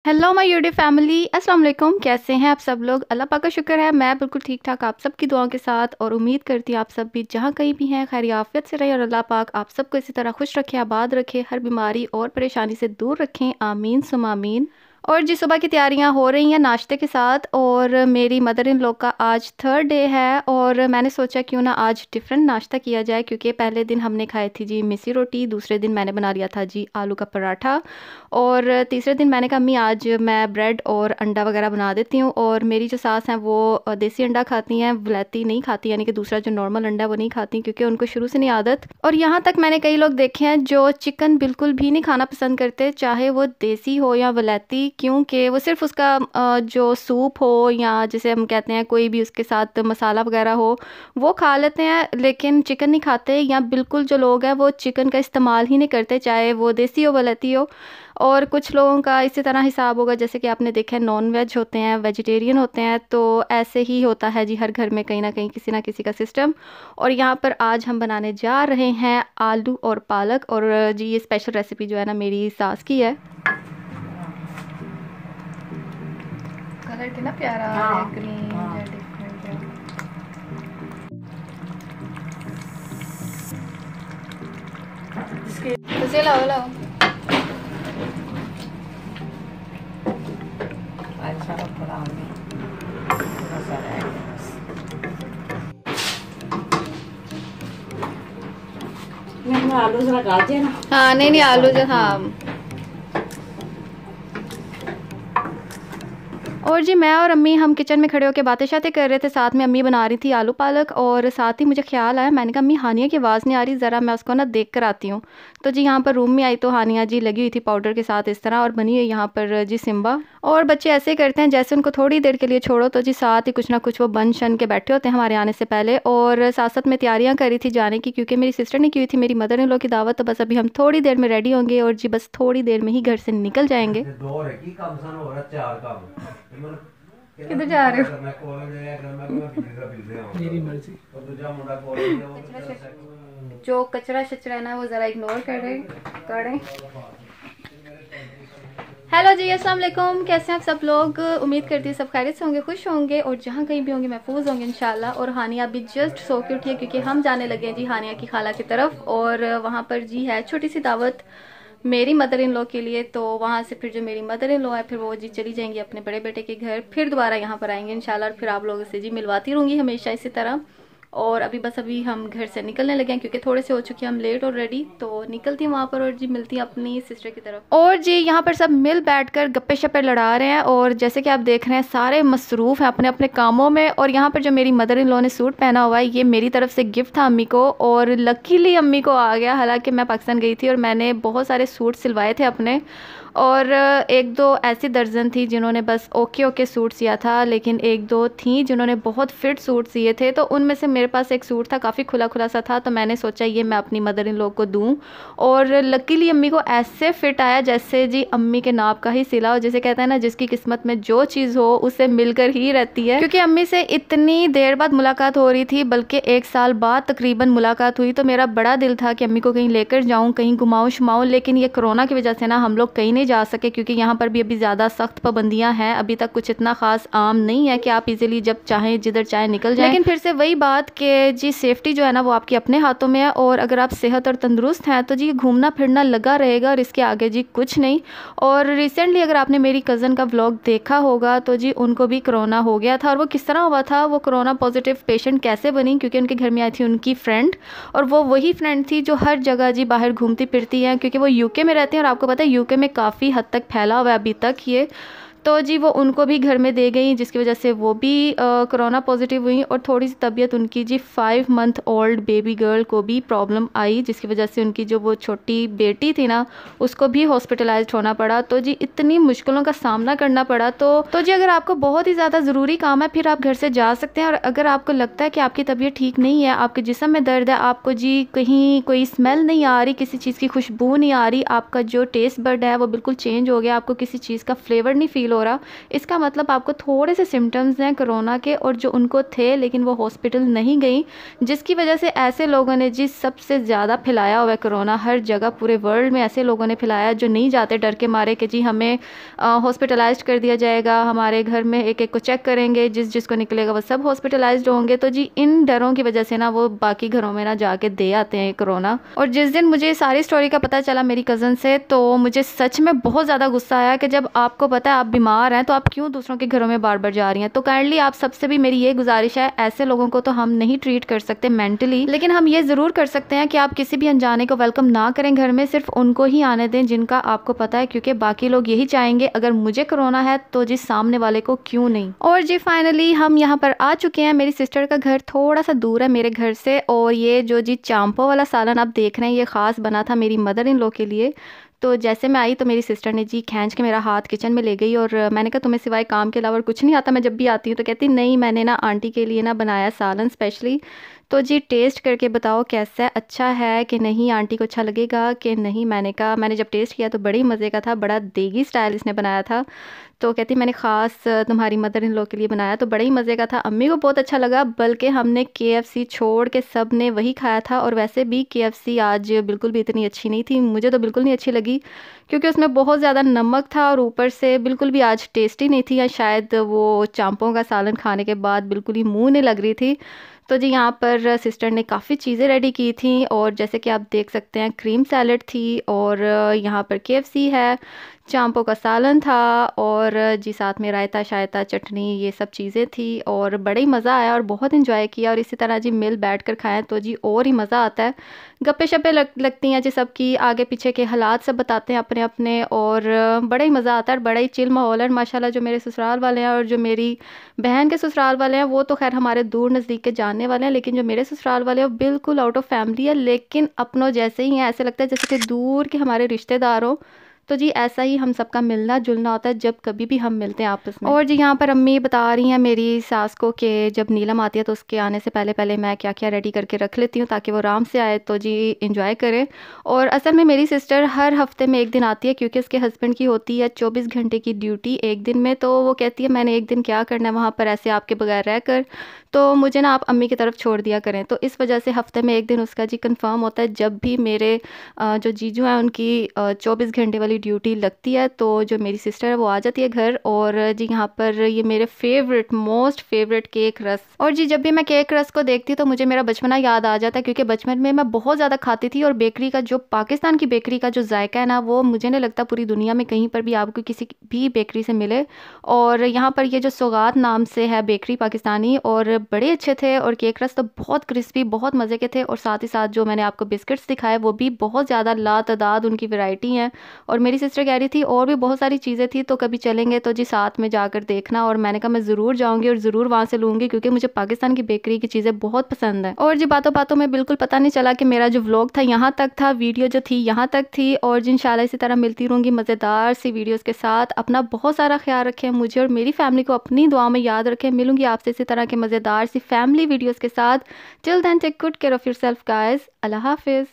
Hello my YouTube family, अस्सलाम वालेकुम। कैसे हैं आप सब लोग? अल्लाह पाक का शुक्र है, मैं बिल्कुल ठीक ठाक आप सबकी दुआओं के साथ। और उम्मीद करती हूँ आप सब भी जहाँ कहीं भी हैं खैर आफियत से रहें और अल्लाह पाक आप सबको इसी तरह खुश रखे, आबाद रखे, हर बीमारी और परेशानी से दूर रखें, आमीन सुम आमीन। और जी सुबह की तैयारियां हो रही हैं नाश्ते के साथ। और मेरी मदर इन लॉ का आज थर्ड डे है और मैंने सोचा क्यों ना आज डिफरेंट नाश्ता किया जाए, क्योंकि पहले दिन हमने खाई थी जी मिसी रोटी, दूसरे दिन मैंने बना लिया था जी आलू का पराठा, और तीसरे दिन मैंने कहा अम्मी आज मैं ब्रेड और अंडा वगैरह बना देती हूँ। और मेरी जो सास हैं वो देसी अंडा खाती हैं, वलैती नहीं खाती, यानी कि दूसरा जो नॉर्मल अंडा वो नहीं खाती क्योंकि उनको शुरू से नहीं आदत। और यहाँ तक मैंने कई लोग देखे हैं जो चिकन बिल्कुल भी नहीं खाना पसंद करते, चाहे वो देसी हो या वलैती, क्योंकि वो सिर्फ उसका जो सूप हो या जिसे हम कहते हैं कोई भी उसके साथ मसाला वगैरह हो वो खा लेते हैं, लेकिन चिकन नहीं खाते। या बिल्कुल जो लोग हैं वो चिकन का इस्तेमाल ही नहीं करते, चाहे वो देसी हो वलैती हो। और कुछ लोगों का इसी तरह हिसाब होगा, जैसे कि आपने देखा है नॉन वेज होते हैं, वेजिटेरियन होते हैं, तो ऐसे ही होता है जी हर घर में कहीं ना किसी का सिस्टम। और यहाँ पर आज हम बनाने जा रहे हैं आलू और पालक, और जी ये स्पेशल रेसिपी जो है ना मेरी सास की है। कलर कितना प्यारा है, ग्रीन रेड। लाओ लाओ आलू जरा गाजे ना। हाँ नहीं नहीं आलू जो हाँ। और जी मैं और अम्मी हम किचन में खड़े होकर बातें शातें कर रहे थे, साथ में अम्मी बना रही थी आलू पालक, और साथ ही मुझे ख्याल आया, मैंने कहा अम्मी हानिया की आवाज़ नहीं आ रही, ज़रा मैं उसको ना देख कर आती हूँ। तो जी यहाँ पर रूम में आई तो हानिया जी लगी हुई थी पाउडर के साथ इस तरह, और बनी हुई यहाँ पर जी सिम्बा। और बच्चे ऐसे ही करते हैं, जैसे उनको थोड़ी देर के लिए छोड़ो तो जी साथ ही कुछ ना कुछ वो बन शन के बैठे होते हैं हमारे आने से पहले। और साथ साथ में तैयारियाँ करी थी जाने की, क्योंकि मेरी सिस्टर ने की हुई थी मेरी मदर इन लॉ की दावत, तो बस अभी हम थोड़ी देर में रेडी होंगे और जी बस थोड़ी देर में ही घर से निकल जाएंगे। किधर जा रहे हो? मेरी मर्जी। जो कचरा शचरा है ना वो जरा इग्नोर करें। हेलो जी, अस्सलाम वालेकुम। कैसे हैं आप सब लोग? उम्मीद करती हूँ सब खैरियत से होंगे, खुश होंगे और जहाँ कहीं भी होंगे महफूज होंगे इंशाल्लाह। और हानिया अभी जस्ट सो के उठी है, क्योंकि हम जाने लगे हैं जी हानिया की खाला की तरफ, और वहाँ पर जी है छोटी सी दावत मेरी मदर इन लॉ के लिए। तो वहाँ से फिर जो मेरी मदर इन लॉ है फिर वो जी चली जाएंगी अपने बड़े बेटे के घर, फिर दोबारा यहाँ पर आएंगे इंशाल्लाह। और फिर आप लोगों से जी मिलवाती रहूँगी हमेशा इसी तरह। और अभी हम घर से निकलने लगे हैं, क्योंकि थोड़े से हो चुके हैं हम लेट ऑलरेडी, तो निकलती हैं वहाँ पर और जी मिलती हैं अपनी सिस्टर की तरफ। और जी यहाँ पर सब मिल बैठकर गप्पे शप्पे लड़ा रहे हैं, और जैसे कि आप देख रहे हैं सारे मसरूफ़ हैं अपने अपने कामों में। और यहाँ पर जो मेरी मदर इन लॉ ने सूट पहना हुआ है ये मेरी तरफ से गिफ्ट था अम्मी को, और लकीली अम्मी को आ गया। हालांकि मैं पाकिस्तान गई थी और मैंने बहुत सारे सूट सिलवाए थे अपने, और एक दो ऐसी दर्जन थी जिन्होंने बस ओके ओके सूट सिया था, लेकिन एक दो थी जिन्होंने बहुत फिट सूट सिए थे। तो उनमें से मेरे पास एक सूट था काफ़ी खुला खुला सा था, तो मैंने सोचा ये मैं अपनी मदर इन लॉ को दूं। और लकीली अम्मी को ऐसे फिट आया जैसे जी अम्मी के नाप का ही सिला हो, जैसे कहते हैं ना जिसकी किस्मत में जो चीज़ हो उसे मिलकर ही रहती है। क्योंकि अम्मी से इतनी देर बाद मुलाकात हो रही थी, बल्कि 1 साल बाद तकरीबन मुलाकात हुई, तो मेरा बड़ा दिल था कि अम्मी को कहीं लेकर जाऊँ, कहीं घुमाऊँ शुमाऊँ। लेकिन ये कोरोना की वजह से ना हम लोग कहीं नहीं जा सके, क्योंकि यहाँ पर भी अभी ज़्यादा सख्त पाबंदियाँ हैं, अभी तक कुछ इतना ख़ास आम नहीं है कि आप इजीली जब चाहें जिधर चाहें निकल जाएं। लेकिन फिर से वही बात कि जी सेफ्टी जो है ना वो आपकी अपने हाथों में है, और अगर आप सेहत और तंदुरुस्त हैं तो जी घूमना फिरना लगा रहेगा, और इसके आगे जी कुछ नहीं। और रिसेंटली अगर आपने मेरी कज़न का व्लॉग देखा होगा तो जी उनको भी कोरोना हो गया था, और वो किस तरह हुआ था, वो कोरोना पॉजिटिव पेशेंट कैसे बनी, क्योंकि उनके घर में आई थी उनकी फ्रेंड, और वो वही फ्रेंड थी जो हर जगह जी बाहर घूमती फिरती हैं, क्योंकि वो यूके में रहते हैं और आपको पता है यूके में काफ़ी हद तक फैला हुआ है अभी तक ये। तो जी वो उनको भी घर में दे गई, जिसकी वजह से वो भी कोरोना पॉजिटिव हुई, और थोड़ी सी तबीयत उनकी जी 5 मंथ ओल्ड बेबी गर्ल को भी प्रॉब्लम आई, जिसकी वजह से उनकी जो वो छोटी बेटी थी ना उसको भी हॉस्पिटलाइज्ड होना पड़ा। तो जी इतनी मुश्किलों का सामना करना पड़ा। तो जी अगर आपको बहुत ही ज़्यादा ज़रूरी काम है फिर आप घर से जा सकते हैं, और अगर आपको लगता है कि आपकी तबीयत ठीक नहीं है, आपके जिस्म में दर्द है, आपको जी कहीं कोई स्मेल नहीं आ रही, किसी चीज़ की खुशबू नहीं आ रही, आपका जो टेस्ट बर्ड है वो बिल्कुल चेंज हो गया, आपको किसी चीज़ का फ्लेवर नहीं फील हो रहा, इसका मतलब आपको थोड़े से सिम्टम्स हैं कोरोना के, और जो उनको थे लेकिन वो हॉस्पिटल नहीं गई, जिसकी वजह से ऐसे लोगों ने जी सबसे ज़्यादा फैलाया हुआ है कोरोना। हर जगह पूरे वर्ल्ड में ऐसे लोगों ने फैलाया जो नहीं जाते डर के मारे कि जी हमें हॉस्पिटलाइज कर दिया जाएगा, हमारे घर में एक एक को चेक करेंगे, जिसको निकलेगा वो सब हॉस्पिटलाइज्ड होंगे। तो जी इन डरों की वजह से ना वो बाकी घरों में ना जाके दे आते हैं कोरोना। और जिस दिन मुझे सारी स्टोरी का पता चला मेरी कज़न से, तो मुझे सच में बहुत ज़्यादा गुस्सा आया कि जब आपको पता है आप बीमार हैं तो आप क्यों दूसरों के घरों में बार बार जा रही हैं। तो काइंडली आप सबसे भी मेरी ये गुजारिश है, ऐसे लोगों को तो हम नहीं ट्रीट कर सकते मेंटली, लेकिन हम ये ज़रूर कर सकते हैं कि आप किसी भी अनजाने को वेलकम ना करें घर में, सिर्फ उनको ही आने दें जिनका आपको पता है, क्योंकि बाकी लोग यही चाहेंगे अगर मुझे कोरोना है तो जी सामने वाले को क्यों नहीं। और जी फाइनली हम यहाँ पर आ चुके हैं। मेरी सिस्टर का घर थोड़ा सा दूर है मेरे घर से, और ये जो जी चांपो वाला सालन आप देख रहे हैं ये ख़ास बना था मेरी मदर इन लॉ के लिए। तो जैसे मैं आई तो मेरी सिस्टर ने जी खींच के मेरा हाथ किचन में ले गई, और मैंने कहा तुम्हें सिवाय काम के अलावा कुछ नहीं आता। मैं जब भी आती हूँ तो कहती नहीं मैंने ना आंटी के लिए ना बनाया सालन स्पेशली, तो जी टेस्ट करके बताओ कैसा है, अच्छा है कि नहीं, आंटी को अच्छा लगेगा कि नहीं। मैंने कहा मैंने जब टेस्ट किया तो बड़ी मज़े का था, बड़ा देगी स्टाइल इसने बनाया था। तो कहती मैंने ख़ास तुम्हारी मदर इन लॉ के लिए बनाया, तो बड़ा ही मज़े का था। अम्मी को बहुत अच्छा लगा, बल्कि हमने KFC छोड़ के सब ने वही खाया था। और वैसे भी KFC आज बिल्कुल भी इतनी अच्छी नहीं थी, मुझे तो बिल्कुल नहीं अच्छी लगी, क्योंकि उसमें बहुत ज़्यादा नमक था और ऊपर से बिल्कुल भी आज टेस्टी नहीं थी, या शायद वो चांपों का सालन खाने के बाद बिल्कुल ही मुँह नहीं लग रही थी। तो जी यहाँ पर सिस्टर ने काफ़ी चीज़ें रेडी की थी, और जैसे कि आप देख सकते हैं क्रीम सैलड थी, और यहाँ पर KFC है, चांपों का सालन था, और जी साथ में रायता शायता चटनी ये सब चीज़ें थी, और बड़ा ही मज़ा आया और बहुत इन्जॉय किया। और इसी तरह जी मिल बैठ कर खाएँ तो जी और ही मज़ा आता है। गप्पे शप्पे लगती हैं जी सबकी, आगे पीछे के हालात सब बताते हैं अपने अपने, और बड़ा ही मज़ा आता है, बड़ा ही चिल माहौल है माशाल्लाह। जो मेरे ससुराल वाले हैं और जो मेरी बहन के ससुराल वाले हैं वो तो खैर हमारे दूर नज़दीक के जानने वाले हैं, लेकिन जो मेरे ससुराल वाले हैं वो बिल्कुल आउट ऑफ फैमिली है, लेकिन अपनों जैसे ही हैं। ऐसे लगता है जैसे कि दूर के हमारे रिश्तेदार हो। तो जी ऐसा ही हम सबका मिलना जुलना होता है जब कभी भी हम मिलते हैं आपस में। और जी यहाँ पर अम्मी बता रही हैं मेरी सास को कि जब नीलम आती है तो उसके आने से पहले पहले मैं क्या क्या रेडी करके रख लेती हूँ ताकि वो आराम से आए तो जी इंजॉय करे। और असल में मेरी सिस्टर हर हफ्ते में एक दिन आती है, क्योंकि उसके हस्बैंड की होती है 24 घंटे की ड्यूटी एक दिन में। तो वो कहती है मैंने एक दिन क्या करना है वहाँ पर ऐसे आपके बगैर रह कर, तो मुझे ना आप अम्मी की तरफ छोड़ दिया करें। तो इस वजह से हफ्ते में एक दिन उसका जी कंफर्म होता है। जब भी मेरे जो जीजू हैं उनकी 24 घंटे वाली ड्यूटी लगती है तो जो मेरी सिस्टर है वो आ जाती है घर। और जी यहाँ पर ये मेरे फेवरेट मोस्ट फेवरेट केक रस, और जी जब भी मैं केक रस को देखती हूँ तो मुझे मेरा बचपना याद आ जाता है, क्योंकि बचपन में मैं बहुत ज़्यादा खाती थी। और बेकरी का जो पाकिस्तान की बेकरी का जो जायका है ना वो मुझे नहीं लगता पूरी दुनिया में कहीं पर भी आपको किसी भी बेकरी से मिले। और यहाँ पर ये जो सौगात नाम से है बेकरी पाकिस्तानी, और बड़े अच्छे थे, और केक रस तो बहुत क्रिस्पी बहुत मज़े के थे। और साथ ही साथ जो मैंने आपको बिस्किट्स दिखाए वो भी बहुत ज़्यादा लातादाद उनकी वैरायटी हैं। और मेरी सिस्टर कह रही थी और भी बहुत सारी चीज़ें थी, तो कभी चलेंगे तो जी साथ में जाकर देखना। और मैंने कहा मैं ज़रूर जाऊँगी और ज़रूर वहाँ से लूँगी, क्योंकि मुझे पाकिस्तान की बेकरी की चीज़ें बहुत पसंद है। और जी बातों बातों में बिल्कुल पता नहीं चला कि मेरा जो व्लॉग था यहाँ तक था, वीडियो जो थी यहाँ तक थी। और जी इंशाल्लाह इसी तरह मिलती रहूँगी मज़ेदार सी वीडियोज़ के साथ। अपना बहुत सारा ख्याल रखें, मुझे और मेरी फैमिली को अपनी दुआ में याद रखें। मिलूंगी आपसे इसी तरह के मज़ेदार सी फैमिली वीडियोज़ के साथ। Till then take good care of yourself guys. अल्लाह हाफिज़।